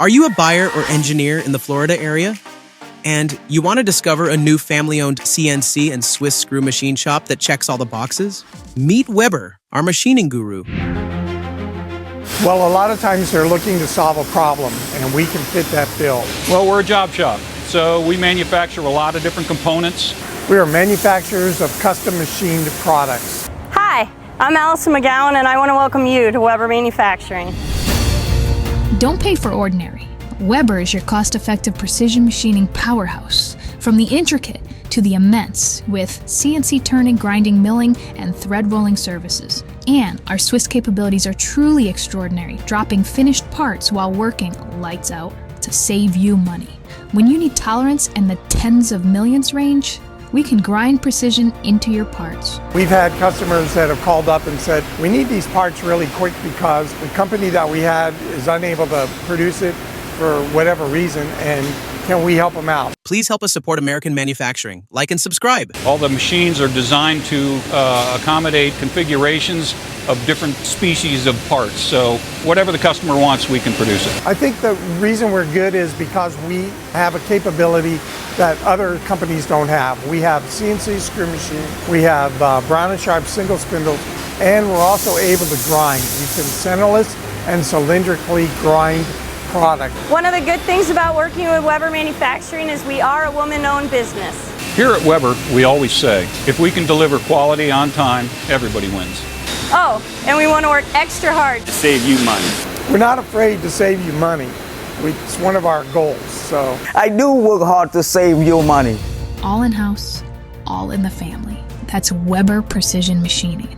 Are you a buyer or engineer in the Florida area? And you want to discover a new family-owned CNC and Swiss screw machine shop that checks all the boxes? Meet Weber, our machining guru. Well, a lot of times they're looking to solve a problem, and we can fit that bill. Well, we're a job shop, so we manufacture a lot of different components. We are manufacturers of custom machined products. Hi, I'm Allison McGowan, and I want to welcome you to Weber Manufacturing. Don't pay for ordinary. Weber is your cost-effective precision machining powerhouse. From the intricate to the immense, with CNC turning, grinding, milling, and thread rolling services. And our Swiss capabilities are truly extraordinary, dropping finished parts while working lights out to save you money. When you need tolerance and the tens of millions range, we can grind precision into your parts. We've had customers that have called up and said, we need these parts really quick because the company that we had is unable to produce it for whatever reason, and can we help them out? Please help us support American manufacturing. Like and subscribe. All the machines are designed to accommodate configurations of different species of parts. So whatever the customer wants, we can produce it. I think the reason we're good is because we have a capability that other companies don't have. We have CNC screw machine, we have Brown & Sharp single spindles, and we're also able to grind. We can centerless and cylindrically grind product. One of the good things about working with Weber Manufacturing is we are a woman-owned business. Here at Weber, we always say, if we can deliver quality on time, everybody wins. Oh, and we want to work extra hard to save you money. We're not afraid to save you money. It's one of our goals, so. I do work hard to save you money. All in-house, all in the family. That's Weber Precision Machining.